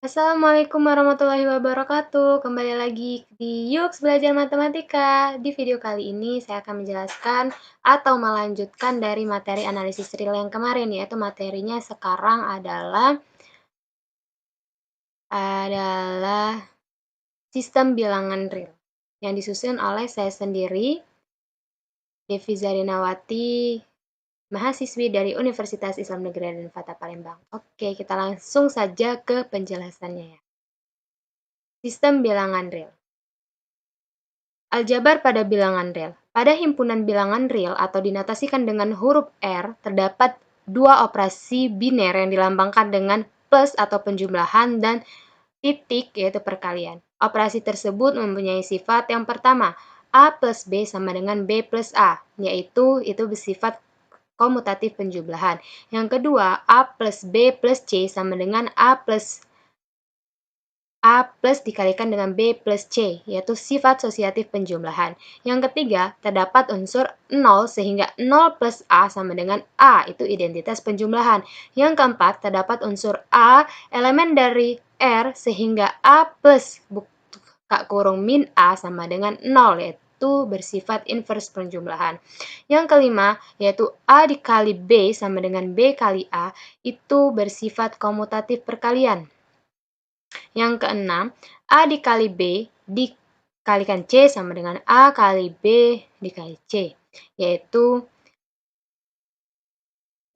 Assalamualaikum warahmatullahi wabarakatuh. Kembali lagi di Yuks Belajar Matematika. Di video kali ini saya akan menjelaskan atau melanjutkan dari materi analisis real yang kemarin, yaitu materinya sekarang adalah sistem bilangan real yang disusun oleh saya sendiri, Devi Zarinawati, mahasiswi dari Universitas Islam Negeri Raden Fatah Palembang. Oke, kita langsung saja ke penjelasannya ya. Sistem bilangan real. Aljabar pada bilangan real. Pada himpunan bilangan real atau dinotasikan dengan huruf R, terdapat dua operasi biner yang dilambangkan dengan plus atau penjumlahan dan titik yaitu perkalian. Operasi tersebut mempunyai sifat yang pertama, A plus B sama dengan B plus A, yaitu itu bersifat komutatif penjumlahan. Yang kedua, A plus B plus C sama dengan A plus dikalikan dengan B plus C, yaitu sifat asosiatif penjumlahan. Yang ketiga, terdapat unsur 0 sehingga 0 plus A sama dengan A, itu identitas penjumlahan. Yang keempat, terdapat unsur A, elemen dari R, sehingga A plus buka kurung min A sama dengan 0, yaitu bersifat inverse penjumlahan. Yang kelima, yaitu A dikali B sama dengan B kali A, itu bersifat komutatif perkalian. Yang keenam, A dikali B dikalikan C sama dengan A kali B dikali C, yaitu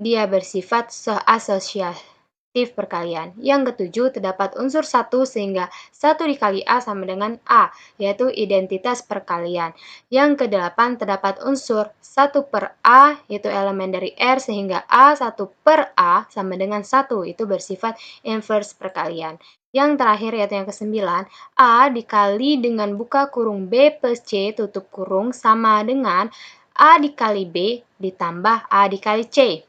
dia bersifat asosiatif perkalian. Yang ketujuh, terdapat unsur 1 sehingga 1 dikali A sama dengan A, yaitu identitas perkalian. Yang kedelapan, terdapat unsur 1 per A, yaitu elemen dari R, sehingga A1 per A sama dengan 1, itu bersifat inverse perkalian. Yang terakhir yaitu yang kesembilan, A dikali dengan buka kurung B plus C tutup kurung sama dengan A dikali B ditambah A dikali C.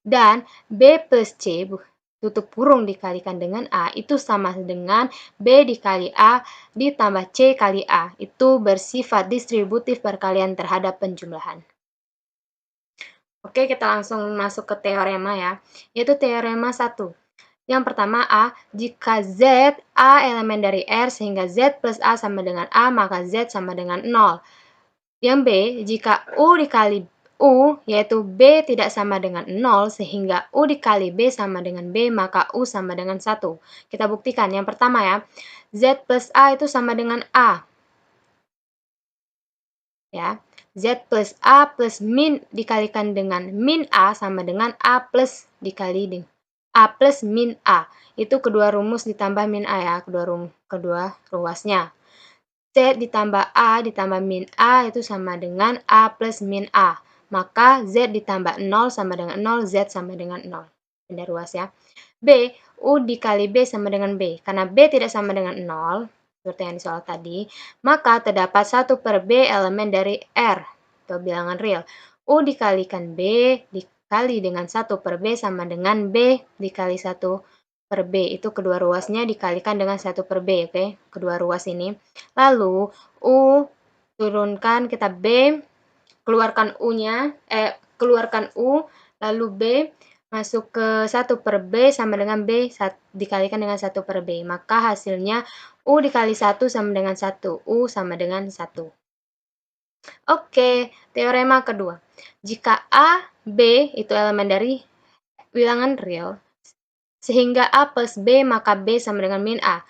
Dan B plus C tutup kurung dikalikan dengan A itu sama dengan B dikali A ditambah C kali A. Itu bersifat distributif perkalian terhadap penjumlahan. Oke, kita langsung masuk ke teorema ya, yaitu teorema 1. Yang pertama A, jika Z, A elemen dari R sehingga Z plus A sama dengan A, maka Z sama dengan 0. Yang B, jika U dikali U, yaitu B tidak sama dengan 0, sehingga U dikali B sama dengan B, maka U sama dengan 1. Kita buktikan. Yang pertama ya, Z plus A itu sama dengan A. Ya, Z plus A plus min dikalikan dengan min A sama dengan A plus dikali dengan A plus min A. Itu kedua rumus ditambah min A ya, kedua ruasnya. Z ditambah A ditambah min A itu sama dengan A plus min A. Maka Z ditambah 0 sama dengan 0, Z sama dengan 0. Benda ruas ya. B, U dikali B sama dengan B. Karena B tidak sama dengan 0, seperti yang di soal tadi, maka terdapat 1 per B elemen dari R, atau bilangan real. U dikalikan B dikali dengan 1 per B sama dengan B dikali 1 per B. Itu kedua ruasnya dikalikan dengan 1 per B, oke? Kedua ruas ini. Lalu, U turunkan kita B, keluarkan U-nya, keluarkan U, lalu B masuk ke 1 per B sama dengan B dikalikan dengan 1 per B. Maka hasilnya U dikali 1 sama dengan 1. U sama dengan 1. Oke, teorema kedua. Jika A, B itu elemen dari bilangan real, sehingga A plus B maka B sama dengan min A.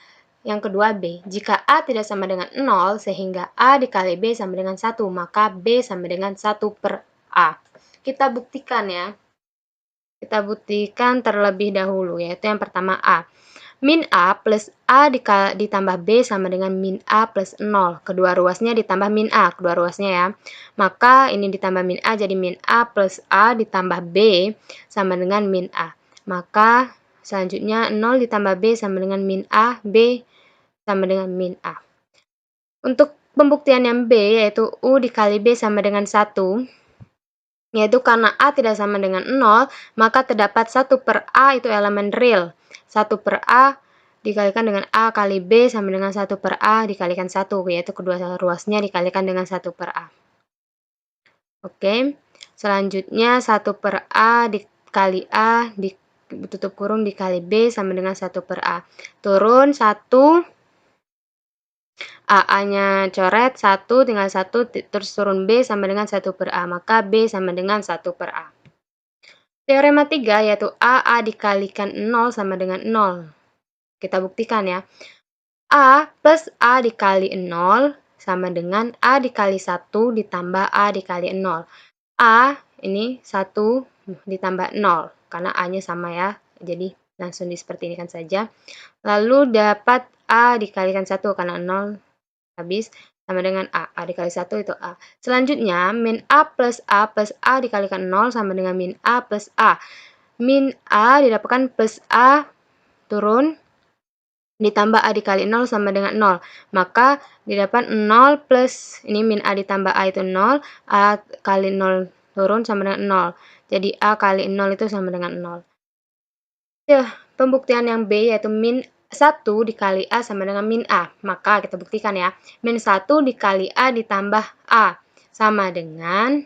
Yang kedua B, jika A tidak sama dengan 0, sehingga A dikali B sama dengan 1, maka B sama dengan 1 per A. Kita buktikan ya. Kita buktikan terlebih dahulu, yaitu yang pertama A. Min A plus A ditambah B sama dengan min A plus 0. Kedua ruasnya ditambah min A, kedua ruasnya ya. Maka ini ditambah min A jadi min A plus A ditambah B sama dengan min A. Maka selanjutnya 0 ditambah B sama dengan min A, B sama dengan min A. Untuk pembuktian yang B, yaitu U dikali B sama dengan 1, yaitu karena A tidak sama dengan 0, maka terdapat 1 per A itu elemen real. 1 per A dikalikan dengan A kali B sama dengan 1 per A dikalikan 1, yaitu kedua ruasnya dikalikan dengan 1 per A. Oke, selanjutnya 1 per A dikali A tutup kurung dikali B sama dengan 1 per A. Turun 1, AA-nya coret 1, tinggal 1, terus turun B sama dengan 1 per A. Maka B sama dengan 1 per A. Teorema 3 yaitu AA dikalikan 0 sama dengan 0. Kita buktikan ya. A plus A dikali 0 sama dengan A dikali 1 ditambah A dikali 0. A ini 1 ditambah 0, karena A-nya sama ya. Jadi langsung disepertikan saja. Lalu dapat A dikalikan 1, karena 0 habis, sama dengan A. A dikali 1 itu A. Selanjutnya, min A plus A dikalikan 0 sama dengan min A plus A. Min A didapatkan plus A turun, ditambah A dikali 0 sama dengan 0. Maka didapat 0 plus, ini min A ditambah A itu 0, A kali 0 turun sama dengan 0. Jadi A kali 0 itu sama dengan 0. Pembuktian yang B yaitu min 1 dikali A sama dengan min A. Maka kita buktikan ya. Min 1 dikali A ditambah A sama dengan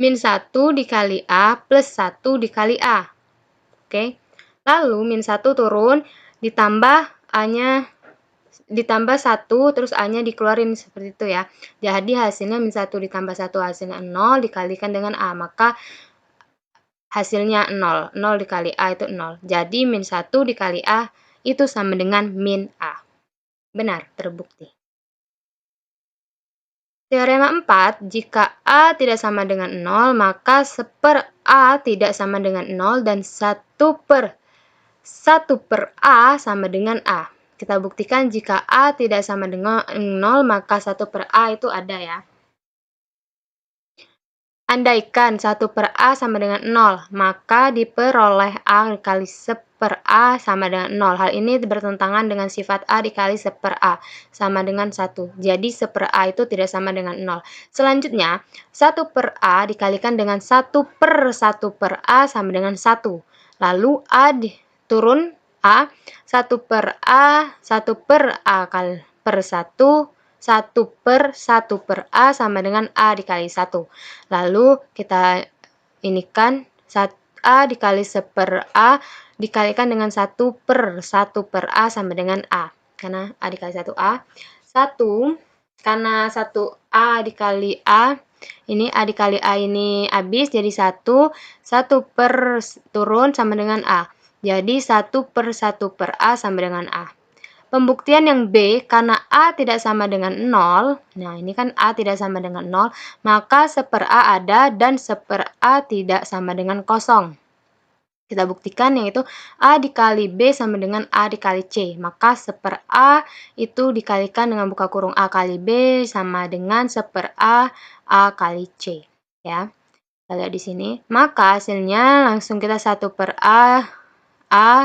min 1 dikali A plus 1 dikali A. Oke. Lalu min 1 turun, ditambah A-nya, ditambah 1, terus A-nya dikeluarin seperti itu ya. Jadi hasilnya min 1 ditambah 1 hasilnya 0 dikalikan dengan A. Maka hasilnya 0. 0 dikali A itu 0. Jadi min 1 dikali A itu sama dengan min A. Benar, terbukti. Teorema 4, jika A tidak sama dengan 0, maka 1/1 A tidak sama dengan 0 dan 1/1 A sama dengan A. Kita buktikan jika A tidak sama dengan 0, maka 1/A itu ada ya. Andaikan 1/A sama dengan 0, maka diperoleh A dikali 1/A sama dengan 0. Hal ini bertentangan dengan sifat A dikali 1/A sama dengan 1. Jadi 1/A itu tidak sama dengan 0. Selanjutnya, 1/A dikalikan dengan 1/1/A sama dengan 1. Lalu A turun A, 1/A, 1/A kali per 1, 1/1/A sama dengan A dikali 1. Lalu kita inikan A dikali 1/A dikalikan dengan 1/1/A sama dengan A. Karena A dikali 1A. 1, karena 1A dikali A, ini A dikali A ini habis jadi 1, 1 per turun sama dengan A. Jadi 1/1/A sama dengan A. Pembuktian yang B, karena A tidak sama dengan 0, nah ini kan A tidak sama dengan 0, maka 1/A ada dan 1/A tidak sama dengan kosong. Kita buktikan yaitu A dikali B sama dengan A dikali C. Maka 1/A itu dikalikan dengan buka kurung A kali B sama dengan 1/A A kali C. Ya, kita lihat di sini. Maka hasilnya langsung kita 1/A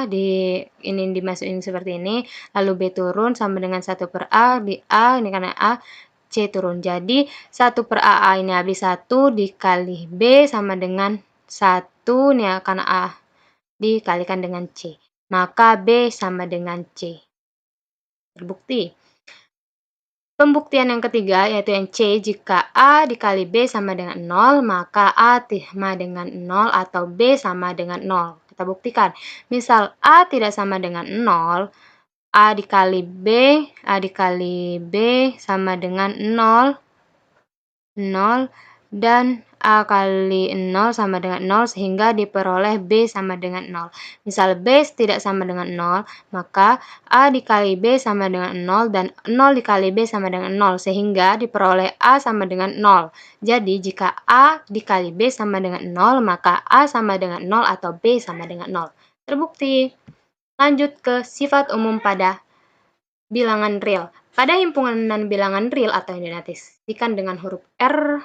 ini dimasukin seperti ini, lalu B turun sama dengan 1/A, di A ini karena A, C turun. Jadi 1/A ini habis 1 dikali B sama dengan 1 nih ya, karena A dikalikan dengan C. Maka B sama dengan C. Terbukti. Pembuktian yang ketiga yaitu yang C, jika A dikali B sama dengan 0, maka A sama dengan 0 atau B sama dengan 0. Kita buktikan. Misal A tidak sama dengan 0, A dikali B sama dengan 0, 0, dan A kali 0 sama dengan 0 sehingga diperoleh B sama dengan 0. Misal B tidak sama dengan 0, maka A dikali B sama dengan 0 dan 0 dikali B sama dengan 0 sehingga diperoleh A sama dengan 0. Jadi jika A dikali B sama dengan 0, maka A sama dengan 0 atau B sama dengan 0. Terbukti. Lanjut ke sifat umum pada bilangan real. Pada himpunan bilangan real atau yang dinotasikan dengan huruf R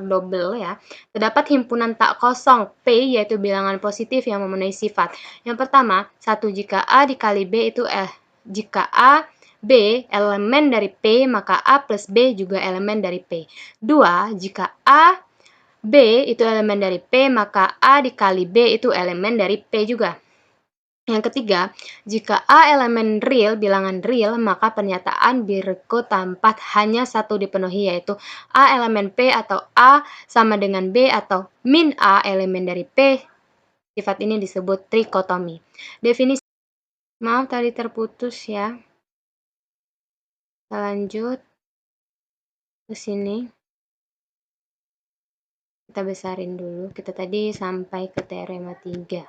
double ya, terdapat himpunan tak kosong P yaitu bilangan positif yang memenuhi sifat. Yang pertama, 1 jika A dikali B itu jika A B elemen dari P, maka A plus B juga elemen dari P. 2 jika A B itu elemen dari P, maka A dikali B itu elemen dari P juga. Yang ketiga, jika A elemen real, bilangan real, maka pernyataan berikut tempat hanya satu dipenuhi, yaitu A elemen P atau A sama dengan B atau min A elemen dari P Sifat ini disebut trikotomi. Definisi, maaf tadi terputus ya. Kita lanjut ke sini. Kita besarin dulu. Kita tadi sampai ke teorema 3.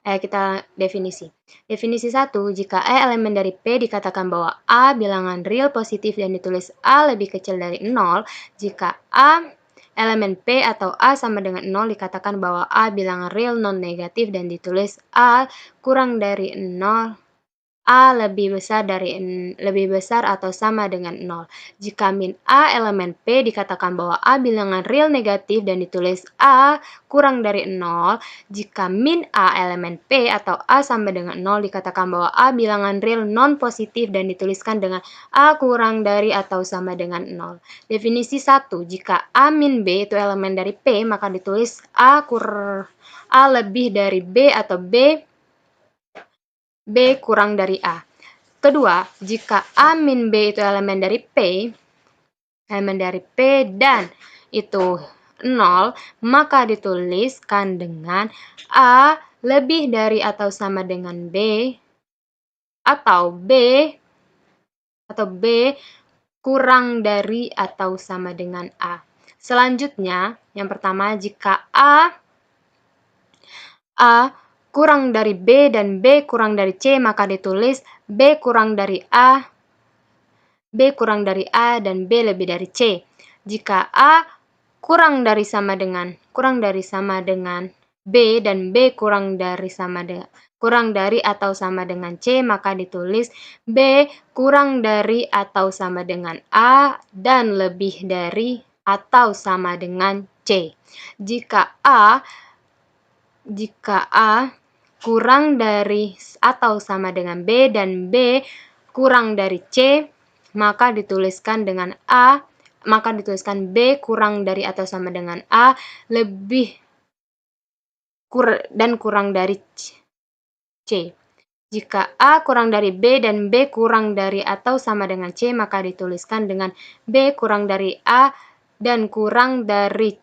Kita definisi. Definisi 1, jika E elemen dari P dikatakan bahwa A bilangan real positif dan ditulis A lebih kecil dari 0, jika A elemen P atau A sama dengan 0 dikatakan bahwa A bilangan real non negatif dan ditulis A kurang dari 0, A lebih besar atau sama dengan 0. Jika min A elemen P dikatakan bahwa A bilangan real negatif dan ditulis A kurang dari 0. Jika min A elemen P atau A sama dengan 0 dikatakan bahwa A bilangan real non positif dan dituliskan dengan A kurang dari atau sama dengan 0. Definisi 1, jika A min B itu elemen dari P, maka ditulis A lebih dari B atau B kurang dari A. Kedua, jika A min B itu elemen dari P dan itu 0, maka dituliskan dengan A lebih dari atau sama dengan B atau B kurang dari atau sama dengan A. Selanjutnya, yang pertama, jika A kurang dari B dan B kurang dari C, maka ditulis B kurang dari A dan B lebih dari C. Jika A kurang dari sama dengan B dan B kurang dari atau sama dengan C, maka ditulis B kurang dari atau sama dengan A dan lebih dari atau sama dengan C. Jika A kurang dari atau sama dengan B dan B kurang dari C, maka dituliskan B kurang dari atau sama dengan A dan kurang dari C. Jika A kurang dari B dan B kurang dari atau sama dengan C, maka dituliskan dengan B kurang dari A dan kurang dari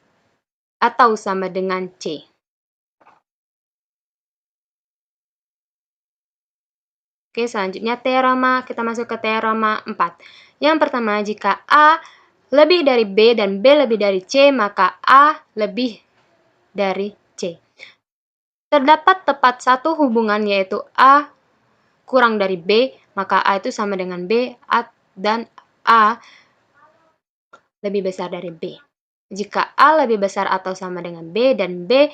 atau sama dengan C. Oke, selanjutnya kita masuk ke teorema 4. Yang pertama, jika A lebih dari B dan B lebih dari C, maka A lebih dari C. Terdapat tepat satu hubungan, yaitu A kurang dari B, maka A itu sama dengan B dan A lebih besar dari B. Jika A lebih besar atau sama dengan B dan B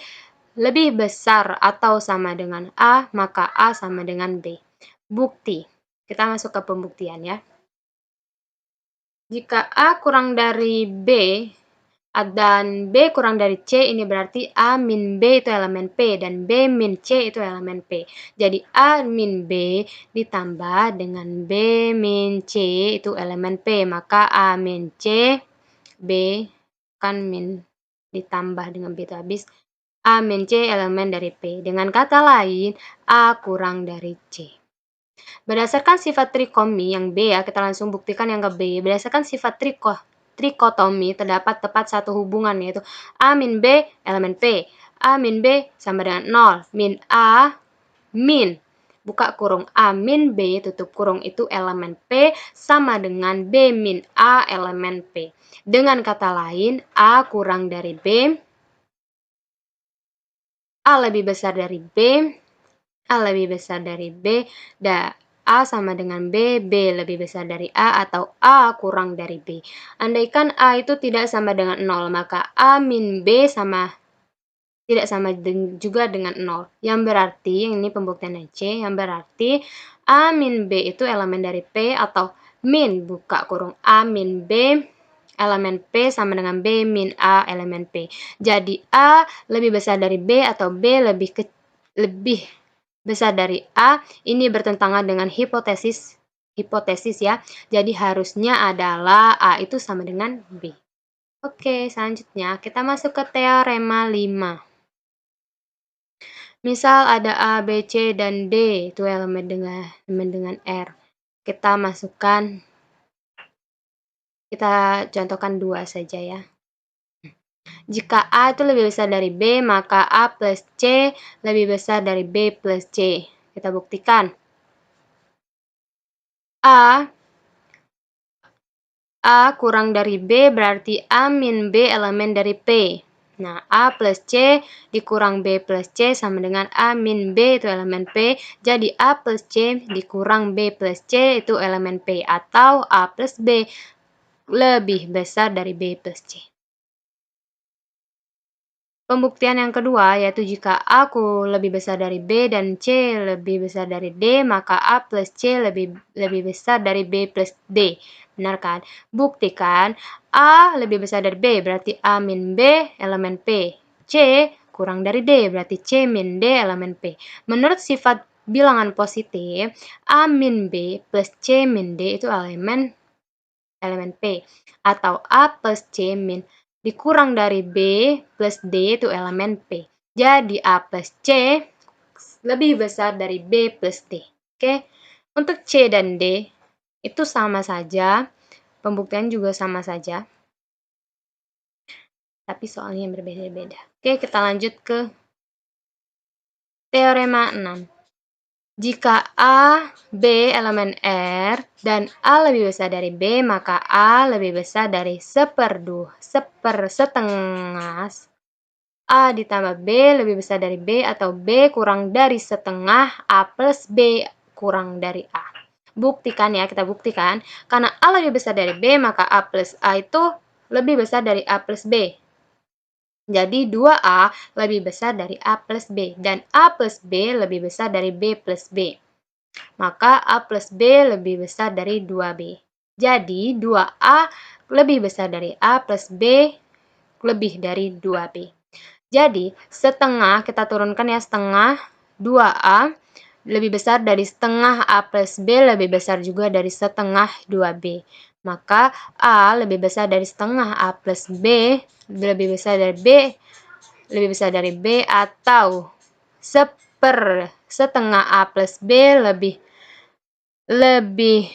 lebih besar atau sama dengan A, maka A sama dengan B. Bukti. Kita masuk ke pembuktian ya. Jika A kurang dari B dan B kurang dari C, ini berarti A min B itu elemen P dan B min C itu elemen P. Jadi A min B ditambah dengan B min C itu elemen P, maka A min C, B kan min ditambah dengan B itu habis, A min C elemen dari P. Dengan kata lain, A kurang dari C. Berdasarkan sifat trikomi yang B ya, kita langsung buktikan yang ke B. Berdasarkan sifat trikotomi terdapat tepat satu hubungan, yaitu A min B elemen P. A min B sama dengan 0. Min A min buka kurung A min B tutup kurung itu elemen P sama dengan B min A elemen P. Dengan kata lain, A kurang dari B, A lebih besar dari B, A lebih besar dari B, dan A sama dengan B, B lebih besar dari A, atau A kurang dari B. Andaikan A itu tidak sama dengan 0, maka A min B tidak sama juga dengan 0. Yang berarti, ini pembuktian C, yang berarti A min B itu elemen dari P, atau min buka kurung A min B elemen P sama dengan B min A elemen P. Jadi A lebih besar dari B atau B lebih besar dari A, ini bertentangan dengan hipotesis ya. Jadi harusnya adalah A itu sama dengan B. Oke, selanjutnya kita masuk ke teorema 5. Misal ada A, B, C, dan D, itu elemen dengan R. Kita contohkan 2 saja ya. Jika A itu lebih besar dari B, maka A plus C lebih besar dari B plus C. Kita buktikan. A kurang dari B berarti A min B elemen dari P. Nah, A plus C dikurang B plus C sama dengan A min B itu elemen P. Jadi A plus C dikurang B plus C itu elemen P. Atau A plus B lebih besar dari B plus C. Pembuktian yang kedua yaitu jika A lebih besar dari B dan C lebih besar dari D, maka A plus C lebih besar dari B plus D. Benar kan? Buktikan A lebih besar dari B berarti A min B elemen P. C kurang dari D berarti C min D elemen P. Menurut sifat bilangan positif, A min B plus C min D itu elemen P. Atau A plus C min dikurang dari B plus D itu elemen P. Jadi A plus C lebih besar dari B plus D. Oke, untuk C dan D itu sama saja, pembuktian juga sama saja, tapi soalnya berbeda-beda. Oke, kita lanjut ke teorema 6. Jika A, B elemen R, dan A lebih besar dari B, maka A lebih besar dari setengah A ditambah B lebih besar dari B, atau B kurang dari setengah A plus B kurang dari A. Buktikan ya, kita buktikan. Karena A lebih besar dari B, maka A plus A itu lebih besar dari A plus B. Jadi 2A lebih besar dari A plus B, dan A plus B lebih besar dari B plus B. Maka A plus B lebih besar dari 2B. Jadi 2A lebih besar dari A plus B lebih dari 2B. Jadi setengah, kita turunkan ya, setengah 2A lebih besar dari setengah A plus B lebih besar juga dari setengah 2B. Maka A lebih besar dari setengah A plus B lebih besar dari B atau setengah A plus B lebih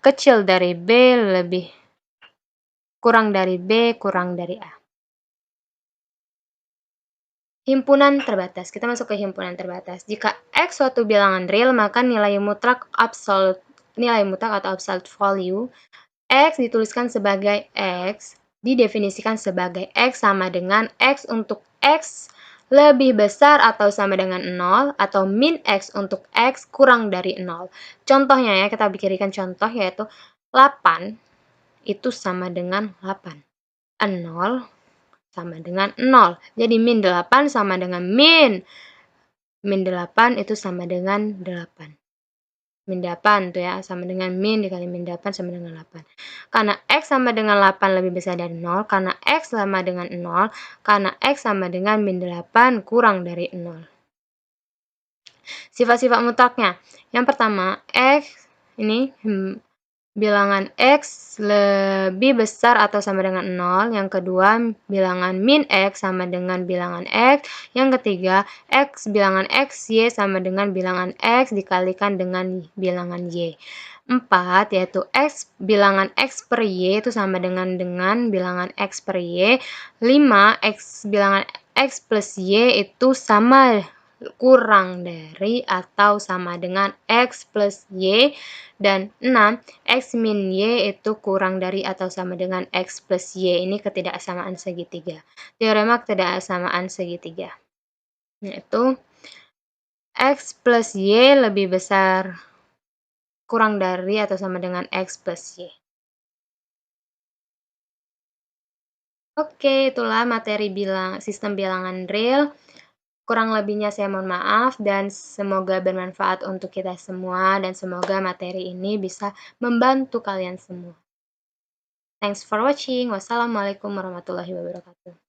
kecil dari B lebih kurang dari B kurang dari A. Himpunan terbatas. Kita masuk ke himpunan terbatas. Jika X suatu bilangan real, maka nilai mutlak atau absolute value X dituliskan sebagai X, didefinisikan sebagai X sama dengan X untuk X lebih besar atau sama dengan 0, atau min X untuk X kurang dari 0. Contohnya ya, kita berikan contoh yaitu 8 itu sama dengan 8. 0 sama dengan 0. Jadi min 8 sama dengan min 8 itu sama dengan 8. Min 8 tuh ya, sama dengan min dikali min 8 sama dengan 8. Karena X sama dengan 8 lebih besar dari 0, karena X sama dengan 0, karena X sama dengan min 8 kurang dari 0. Sifat-sifat mutlaknya. Yang pertama, X ini bilangan X lebih besar atau sama dengan 0. Yang kedua, bilangan min X sama dengan bilangan X. Yang ketiga, bilangan X, Y sama dengan bilangan X dikalikan dengan bilangan Y. 4, yaitu bilangan X per Y itu sama dengan bilangan X per Y. 5, bilangan X plus Y itu sama kurang dari atau sama dengan X plus Y. Dan 6, X min Y itu kurang dari atau sama dengan X plus Y. Ini ketidaksamaan segitiga. Teorema ketidaksamaan segitiga, yaitu X plus Y lebih besar kurang dari atau sama dengan X plus Y. Oke, itulah materi sistem bilangan real. Kurang lebihnya saya mohon maaf, dan semoga bermanfaat untuk kita semua, dan semoga materi ini bisa membantu kalian semua. Thanks for watching. Wassalamualaikum warahmatullahi wabarakatuh.